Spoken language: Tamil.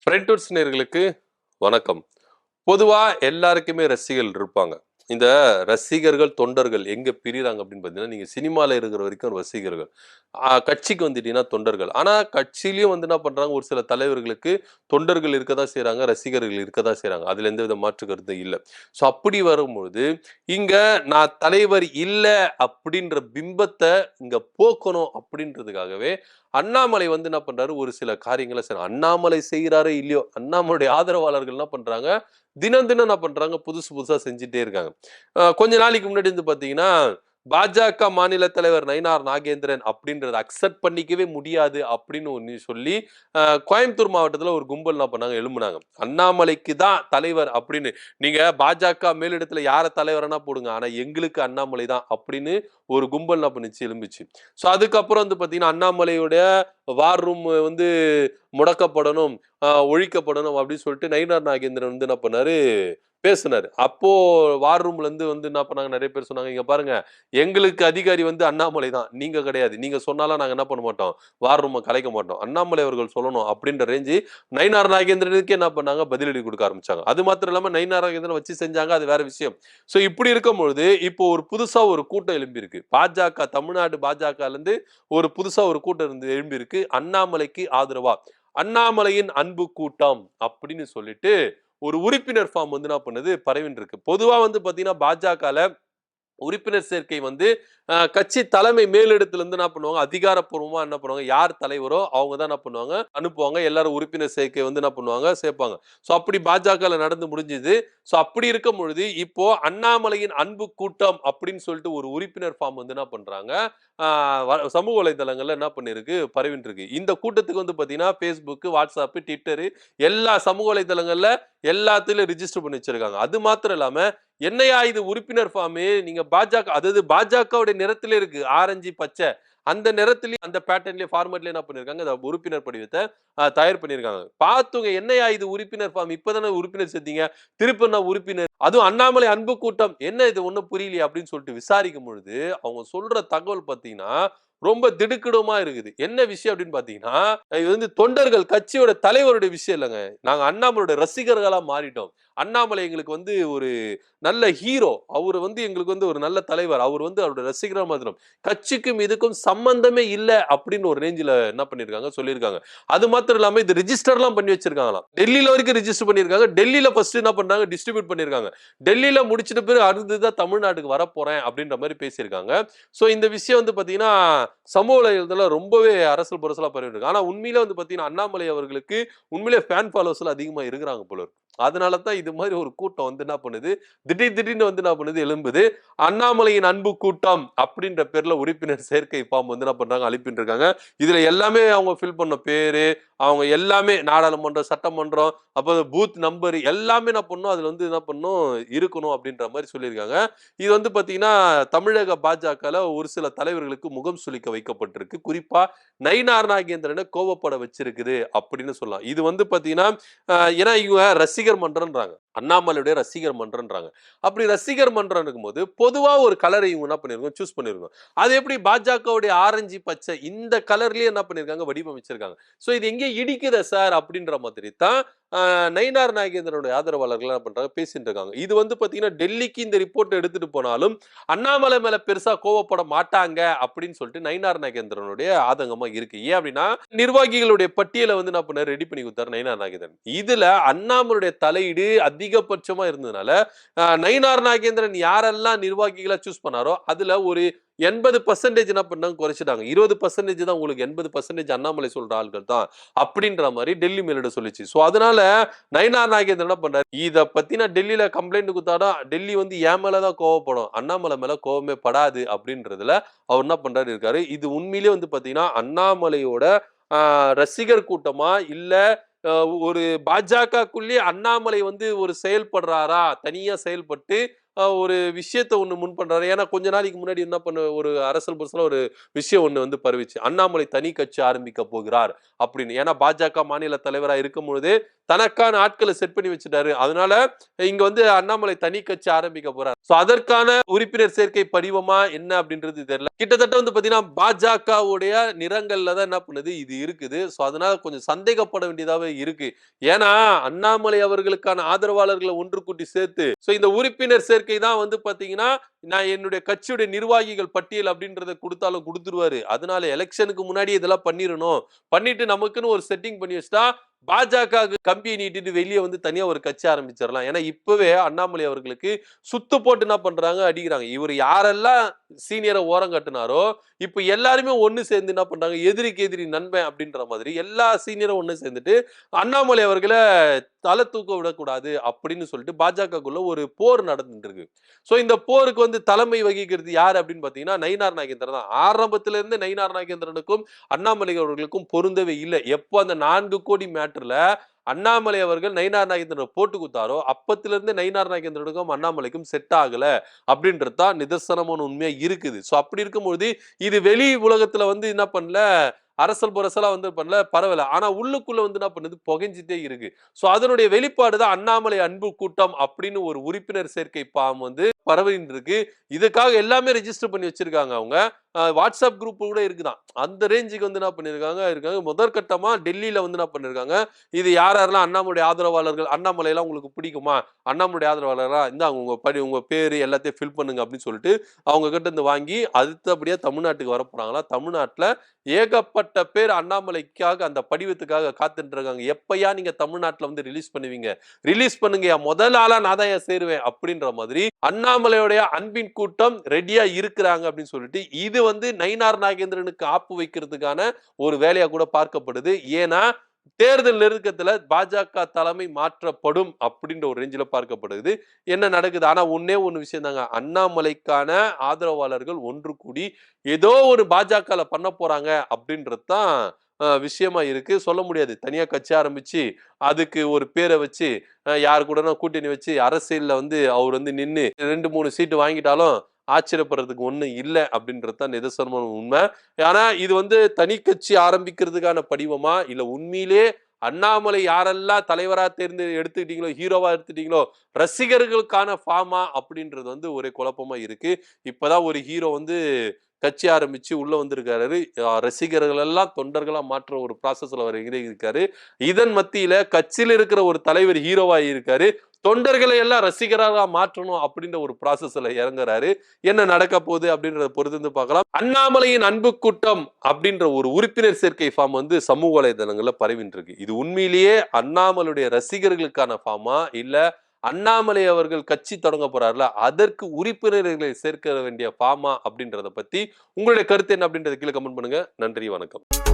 ஃப்ரெண்ட்ஸ் நேயர்களுக்கு வணக்கம். பொதுவா எல்லாருக்குமே ரசிகர்கள் இருப்பாங்க. இந்த ரசிகர்கள், தொண்டர்கள் எங்க பிரியிறாங்க அப்படின்னு பார்த்தீங்கன்னா, நீங்க சினிமால இருக்கிற வரைக்கும் ரசிகர்கள். கட்சிக்கு வந்துட்டீங்கன்னா தொண்டர்கள். ஆனா கட்சியிலயும் வந்து என்ன பண்றாங்க, ஒரு சில தலைவர்களுக்கு தொண்டர்கள் இருக்க தான் செய்றாங்க, ரசிகர்கள் இருக்க தான் செய்றாங்க. அதுல எந்தவித மாற்று கருத்தும் இல்ல. ஸோ அப்படி வரும்பொழுது, இங்க நான் தலைவர் இல்ல அப்படின்ற பிம்பத்த இங்க போக்கணும் அப்படின்றதுக்காகவே, அண்ணாமலை வந்து என்ன பண்றாரு, ஒரு சில காரியங்கள செய்றாங்க. அண்ணாமலை செய்றாரோ இல்லையோ, அண்ணாமலையுடைய ஆதரவாளர்கள் என்ன பண்றாங்க, தினம் தினம் என்ன பண்றாங்க, புதுசு புதுசா செஞ்சுட்டே இருக்காங்க. கொஞ்ச நாளைக்கு முன்னாடி வந்து பார்த்தீங்கன்னா, பாஜக மாநில தலைவர் நயினார் நாகேந்திரன் அப்படின்றத அக்செப்ட் பண்ணிக்கவே முடியாது அப்படின்னு ஒண்ணு சொல்லி, அ கோயம்புத்தூர் மாவட்டத்துல ஒரு கும்பல் என்ன பண்ணாங்க, எழும்புனாங்க. அண்ணாமலைக்கு தான் தலைவர் அப்படின்னு. நீங்க பாஜக மேலிடத்துல யார தலைவரனா போடுங்க. ஆனா எங்களுக்கு அண்ணாமலை தான் அப்படின்னு ஒரு கும்பல் என்ன பண்ணுச்சு, எழும்புச்சு. ஸோ அதுக்கப்புறம் வந்து பார்த்தீங்கன்னா, அண்ணாமலையுடைய வார் ரூம் வந்து முடக்கப்படணும், ஒழிக்கப்படணும் அப்படின்னு சொல்லிட்டு நயினார் நாகேந்திரன் வந்து என்ன பண்ணாரு, பேசுனாரு. அப்போ வார் ரூம்ல இருந்து வந்து என்ன பண்ணாங்க, நெறைய பேர் சொன்னாங்க, "இங்க பாருங்க, எங்களுக்கு அதிகாரி வந்து அண்ணாமலை தான். நீங்க கிடையாது. நீங்க சொன்னாலாம் நாங்க என்ன பண்ண மாட்டோம், வார் ரூம கலைக்க மாட்டோம். அண்ணாமலை அவர்கள் சொல்லணும்." அப்படின்ற ரேஞ்சு நயினார் நாகேந்திரனுக்கே என்ன பண்ணாங்க, பதிலடி குடுக்க ஆரம்பிச்சாங்க. அது மாத்திரம் இல்லாம நயினார் நாகேந்திரன் வச்சு செஞ்சாங்க. அது வேற விஷயம். ஸோ இப்படி இருக்கும்பொழுது, இப்போ ஒரு புதுசா ஒரு கூட்டம் எழும்பியிருக்கு. பாஜக தமிழ்நாடு பாஜகலருந்து ஒரு புதுசா ஒரு கூட்டம் எழும்பியிருக்கு. அண்ணாமலைக்கு ஆதரவா. அண்ணாமலையின் அன்பு கூட்டம் அப்படின்னு சொல்லிட்டு ஒரு உறுப்பினர் ஃபார்ம் வந்து என்ன பண்ணுது, பரவின்னு இருக்கு. பொதுவா வந்து பார்த்தீங்கன்னா, பாஜகல உறுப்பினர் சேர்க்கை வந்து கட்சி தலைமை மேலிடத்துல இருந்து என்ன பண்ணுவாங்க, அதிகாரப்பூர்வமா என்ன பண்ணுவாங்க, யார் தலைவரோ அவங்க தான் என்ன பண்ணுவாங்க, அனுப்புவாங்க. எல்லாரும் உறுப்பினர் சேர்க்கை வந்து என்ன பண்ணுவாங்க, சேர்ப்பாங்க. ஸோ அப்படி பாஜகல நடந்து முடிஞ்சது. ஸோ அப்படி இருக்கும் பொழுது, இப்போ அண்ணாமலையின் அன்பு கூட்டம் அப்படின்னு சொல்லிட்டு ஒரு உறுப்பினர் ஃபார்ம் வந்து என்ன பண்றாங்க, ஆ சமூக வலைதளங்கள்ல என்ன பண்ணிருக்கு, பரவின்னு இருக்கு. இந்த கூட்டத்துக்கு வந்து பார்த்தீங்கன்னா, Facebook, WhatsApp, Twitter எல்லா சமூக வலைதளங்கள்ல எல்லாத்துலயும் ரிஜிஸ்டர் பண்ணி வச்சிருக்காங்க. அது மாத்திரம் இல்லாம என்னையா இது உறுப்பினர் ஃபார்மு, நீங்க பாஜக அதாவது பாஜகவுடைய நிறத்திலே இருக்கு. ஆரஞ்சு, பச்சை. அந்த நிறத்திலேயே அந்த பேட்டர்ன்லயே ஃபார்மட்லயே என்ன பண்ணியிருக்காங்க, அந்த உறுப்பினர் படிவத்த தயார் பண்ணியிருக்காங்க. பார்த்தவங்க என்னய்யா இது உறுப்பினர் ஃபார்ம், இப்ப தானே உறுப்பினர் சேர்த்தீங்க. திருப்பி என்ன உறுப்பினர்? அதுவும் அண்ணாமலை அன்பு கூட்டம். என்ன இது ஒண்ணும் புரியலையே அப்படின்னு சொல்லிட்டு விசாரிக்கும் பொழுது, அவங்க சொல்ற தகவல் பார்த்தீங்கன்னா, ரொம்ப திடுக்கிடுமா இருக்குது. என்ன விஷயம் அப்படின்னு பார்த்தீங்கன்னா, இது வந்து தொண்டர்கள் கட்சியோட தலைவருடைய விஷயம் இல்லங்க. நாங்க அண்ணாமலையோட ரசிகர்களா மாறிட்டோம். அண்ணாமலை எங்களுக்கு வந்து ஒரு நல்ல ஹீரோ. அவரு வந்து எங்களுக்கு வந்து ஒரு நல்ல தலைவர். அவரு வந்து அவருடைய ரசிகரா மாத்திரம். கட்சிக்கும் இதுக்கும் சம்பந்தமே இல்ல அப்படின்னு ஒரு ரேஞ்சுல என்ன பண்ணியிருக்காங்க, சொல்லியிருக்காங்க. அது மாத்திரம் இல்லாம இது ரிஜிஸ்டர்லாம் பண்ணி வச்சிருக்காங்களாம். டெல்லில வரைக்கும் ரிஜிஸ்டர் பண்ணியிருக்காங்க. டெல்லில ஃபர்ஸ்ட் என்ன பண்றாங்க, டிஸ்ட்ரிபியூட் பண்ணியிருக்காங்க. டெல்லில முடிச்சிட்ட பிறகு அடுத்து தான் தமிழ்நாட்டுக்கு வரப்போறேன் அப்படின்ற மாரி பேசியிருக்காங்க. சோ இந்த விஷயம் வந்து பார்த்தீங்கன்னா, சமூக வலைதளத்துல ரொம்பவே அரசல் புரசலா பரவிட்டு இருக்கு. ஆனா உண்மையிலே வந்து பார்த்தீங்கன்னா, அண்ணாமலை அவர்களுக்கு உண்மையிலே ஃபேன் ஃபாலோவர்ஸ்லாம் அதிகமா இருக்கிறாங்க போல இருக்கு. அதனால தான் இது மாரி ஒரு கூட்டம் வந்து என்ன பண்ணுது, திடீர்னு வந்து என்ன பண்ணுது, எழும்புது. அண்ணாமலையின் அன்பு கூட்டம் அப்படின்ற பேர்ல உறுப்பினர் சேர்க்கை ஃபார்ம் வந்து என்ன பண்றாங்க, அனுப்பிட்டு இருக்காங்க. இதுல எல்லாமே அவங்க ஃபில் பண்ண பேரு, அவங்க எல்லாமே நாடாளுமன்றம், சட்டமன்றம், அப்ப பூத் நம்பர் எல்லாமே என்ன பண்ணணும், அதுல வந்து என்ன பண்ணணும், இருக்கணும் அப்படின்ற மாரி சொல்லியிருக்காங்க. இது வந்து பார்த்தீங்கன்னா, தமிழக பாஜகல ஒரு சில தலைவர்களுக்கு முகம் சுளிக்க வைக்கப்பட்டிருக்கு. குறிப்பா நயினார் நாகேந்திரன கோவப்பட வச்சிருக்குது அப்படின்னு சொல்லலாம். இது வந்து பார்த்தீங்கன்னா, ஏன்னா இவங்க ரசிகர் மன்றம்ன்றாங்க. அண்ணாமலையுடைய ரசிகர் மன்றம்ன்றாங்க. அப்படி ரசிகர் மன்றம் இருக்கும்போது, பொதுவா ஒரு கலரை இவங்க என்ன பண்ணியிருக்கோம், சூஸ் பண்ணியிருக்கோம். அது எப்படி பாஜகவுடைய ஆரஞ்சு, பச்சை இந்த கலர்லயே என்ன பண்ணியிருக்காங்க, வடிவமைச்சிருக்காங்க. ஸோ இது எங்கேயோ இடிக்குதே சார் அப்படின்ற மாதிரி தான் நயினார் நாகேந்திரனுடைய ஆதரவாளர்கள் என்ன பண்றாங்க, பேசிட்டு இருக்காங்க. இது வந்து பார்த்தீங்கன்னா, டெல்லிக்கு இந்த ரிப்போர்ட் எடுத்துட்டு போனாலும், அண்ணாமலை மேல பெருசா கோவப்பட மாட்டாங்க அப்படின்னு சொல்லிட்டு நயினார் நாகேந்திரனுடைய ஆதங்கமா இருக்கு. ஏன் அப்படின்னா, நிர்வாகிகளுடைய பட்டியல வந்து என்ன பண்ணாரு, ரெடி பண்ணி குடுத்தாரு நயினார் நாகேந்திரன். இதுல அண்ணாமலையுடைய தலையீடு அதிகபட்சமா இருந்ததுனால, நயினார் நாகேந்திரன் யாரெல்லாம் நிர்வாகிகளா சூஸ் பண்ணாரோ, அதுல ஒரு 80% என்ன பண்ணாங்க, குறைச்சுட்டாங்க. 20% தான் உங்களுக்கு 80% அண்ணாமலை சொல்ற ஆள்கள் தான். அப்படின்ற மாரி டெல்லி மேலிடம் சொல்லுச்சு. சோ அதனால நயினார் நாகேந்திரன் என்ன பண்றாரு, இத பத்தி நான் டெல்லில கம்ப்ளைண்ட் குடுத்தாதான் டெல்லி வந்து என் மேல தான் கோவப்படும். அண்ணாமலை மேல கோவமே படாது அப்படின்றதுல அவர் என்ன பண்றாரு இருக்காரு. இது உண்மையிலேயே வந்து பாத்தீங்கன்னா, அண்ணாமலையோட ஆ ரசிகர் கூட்டமா? இல்ல அ ஒரு பாஜகக்குள்ளேயே அண்ணாமலை வந்து ஒரு செயல்படுறாரா? தனியா செயல்பட்டு ஒரு விஷயத்த ஒண்ணு முன் பண்றாரு. ஏன்னா கொஞ்ச நாளைக்கு முன்னாடி என்ன பண்ண ஒரு அரசல் புரசலா ஒரு விஷயம் ஒண்ணு வந்து பரவிச்சு. அண்ணாமலை தனி கட்சி ஆரம்பிக்க போகிறார் அப்படின்னு. ஏன்னா பாஜக மாநில தலைவரா இருக்கும்பொழுதே தனக்கான ஆட்கள செட் பண்ணி வச்சுட்டாரு. அதனால இங்க வந்து அண்ணாமலை தனி கட்சி ஆரம்பிக்க போறார். சோ அதற்கான உறுப்பினர் சேர்க்கை படிவமா என்ன அப்படின்றது தெரியல. கிட்டத்தட்ட வந்து பாத்தீங்கன்னா பாஜகவுடைய நிறங்கள்ல தான் என்ன பண்ணுது இது இருக்குது. சோ அதனால கொஞ்சம் சந்தேகப்பட வேண்டியதாவே இருக்கு. ஏன்னா அண்ணாமலை அவர்களுக்கான ஆதரவாளர்களை ஒன்று கூட்டி சேர்த்து சோ இந்த உறுப்பினர் சேர்க்கை தான் வந்து பாத்தீங்கன்னா நான் என்னுடைய கட்சியுடைய நிர்வாகிகள் பட்டியல் அப்படின்றத கொடுத்தாலும் கொடுத்துருவாரு. அதனால எலெக்ஷனுக்கு முன்னாடி இதெல்லாம் பண்ணிரணும். பண்ணிட்டு நமக்குன்னு ஒரு செட்டிங் பண்ணி வச்சுட்டா பாஜக கம்பியை நீட்டிட்டு வெளியே வந்து தனியா ஒரு கட்சி ஆரம்பிச்சிடலாம். ஏன்னா இப்பவே அண்ணாமலை அவர்களுக்கு சுத்து போட்டு என்ன பண்றாங்க அடிக்கிறாங்க. இவர் யாரெல்லாம் சீனியரை ஓரம் கட்டினாரோ இப்ப எல்லாருமே ஒண்ணு சேர்ந்து என்ன பண்றாங்க எதிரிக்கு எதிரி நண்பன் அப்படின்ற மாதிரி எல்லா சீனியரும் ஒண்ணு சேர்ந்துட்டு அண்ணாமலை அவர்களை தலை தூக்க விடக்கூடாது அப்படின்னு சொல்லிட்டு பாஜகக்குள்ள ஒரு போர் நடந்துட்டு இருக்கு. சோ இந்த போருக்கு வந்து தலைமை வகிக்கிறது யாரு அப்படின்னு பாத்தீங்கன்னா நயினார் நாகேந்திரன் தான். ஆரம்பத்துல இருந்து நயினார் நாகேந்திரனுக்கும் அண்ணாமலை அவர்களுக்கும் பொருந்தவே இல்லை. எப்போ அந்த 4 கோடி மேட்டர்ல அண்ணாமலை அவர்கள் நயினார் நாகேந்திரன் போட்டு கொடுத்தாரோ அப்பத்துல இருந்து நயினார் நாகேந்திரனுக்கும் அண்ணாமலைக்கும் செட் ஆகல அப்படின்றது தான் நிதர்சனமான உண்மையா இருக்குது. சோ அப்படி இருக்கும்போது இது வெளி உலகத்துல வந்து என்ன பண்ணல அரசல் புரசலா வந்து பண்ணல பரவல. ஆனா உள்ளுக்குள்ள வந்து என்ன பண்ணுது புகைஞ்சிட்டே இருக்கு. சோ அதனுடைய வெளிப்பாடு தான் அண்ணாமலை அன்பு கூட்டம் அப்படின்னு ஒரு உறுப்பினர் சேர்க்கை ஃபார்ம் வந்து பரவிட்டு இருக்கு. இதுக்காக எல்லாமே ரெஜிஸ்டர் பண்ணி வச்சிருக்காங்க அவங்க. வாட்ஸ்அப் குரூப் கூட இருக்குதான். அந்த ரேஞ்சுக்கு வந்து என்ன பண்ணிருக்காங்க முதற்கட்டமா டெல்லியில வந்து என்ன பண்ணிருக்காங்க இது யார் யாரெல்லாம் அண்ணாமலை ஆதரவாளர்கள் அண்ணாமலை எல்லாம் உங்களுக்கு பிடிக்குமா அண்ணாமலை ஆதரவாளரா இந்தாங்க உங்க பேரு எல்லாத்தையும் ஃபில் பண்ணுங்க அப்படின்னு சொல்லிட்டு அவங்க கிட்ட இருந்து வாங்கி அடுத்தபடியா தமிழ்நாட்டுக்கு வர போறாங்களா. தமிழ்நாட்டுல ஏகப்பட்ட பேர் அண்ணாமலைக்காக அந்த படிவத்துக்காக காத்துட்டு இருக்காங்க. எப்பயா நீங்க தமிழ்நாட்டுல வந்து ரிலீஸ் பண்ணுவீங்க ரிலீஸ் பண்ணுங்க முதல் ஆளா நான் தான் சேருவேன் அப்படின்ற மாதிரி அண்ணாமலையோடைய அன்பின் கூட்டம் ரெடியா இருக்கிறாங்க அப்படின்னு சொல்லிட்டு இது வந்து நயினார் நாகேந்திரனுக்கு ஆப்பு வைக்கிறதுக்கான ஒரு வேலையா கூட பார்க்கப்படுது. ஏன்னா தேர்தல் நெருக்கத்துல பாஜக தலைமை மாற்றப்படும் அப்படின்ற ஒரு ரேஞ்சில பார்க்கப்படுது. என்ன நடக்குது ஆனா ஒன்னே ஒண்ணு விஷயம் தாங்க அண்ணாமலைக்கான ஆதரவாளர்கள் ஒன்று கூடி ஏதோ ஒரு பாஜக பண்ண போறாங்க அப்படின்றது தான் விஷயமா இருக்கு. சொல்ல முடியாது தனியா கட்சி ஆரம்பிச்சு அதுக்கு ஒரு பேரை வச்சு யாரு கூட கூட்டணி வச்சு அரசியல்ல வந்து அவர் வந்து நின்னு 2-3 சீட்டு வாங்கிட்டாலும் ஆச்சரியப்படுறதுக்கு ஒண்ணும் இல்லை அப்படின்றது தான் நிதர்சனமான உண்மை. ஆனா இது வந்து தனி கட்சி ஆரம்பிக்கிறதுக்கான படிவமா இல்ல உண்மையிலே அண்ணாமலை யாரெல்லாம் தலைவரா தேர்ந்து எடுத்துக்கிட்டீங்களோ ஹீரோவா எடுத்துட்டீங்களோ ரசிகர்களுக்கான ஃபார்மா அப்படின்றது வந்து ஒரே குழப்பமா இருக்கு. இப்பதான் ஒரு ஹீரோ வந்து கட்சி ஆரம்பிச்சு உள்ள வந்திருக்காரு. ரசிகர்கள் எல்லாம் தொண்டர்களா மாற்ற ஒரு ப்ராசஸ்ல அவர் இருக்காரு. இதன் மத்தியில கட்சியில் இருக்கிற ஒரு தலைவர் ஹீரோவா இருக்காரு. தொண்டர்களை எல்லாம் ரசிகராக மாற்றணும் அப்படின்ற ஒரு ப்ராசஸ்ல இறங்குறாரு. என்ன நடக்க போகுது அப்படின்றத பொறுத்து பார்க்கலாம். அண்ணாமலையின் அன்பு கூட்டம் அப்படின்ற ஒரு உறுப்பினர் சேர்க்கை ஃபார்ம் வந்து சமூக வலைதளங்கள்ல பரவிட்டு இருக்கு. இது உண்மையிலேயே அண்ணாமலையுடைய ரசிகர்களுக்கான ஃபார்மா இல்ல அண்ணாமலை அவர்கள் கட்சி தொடங்க போறாருல அதற்கு உறுப்பினர்களை சேர்க்க வேண்டிய ஃபார்மா அப்படின்றத பத்தி உங்களுடைய கருத்து என்ன அப்படின்றத கீழே கமெண்ட் பண்ணுங்க. நன்றி, வணக்கம்.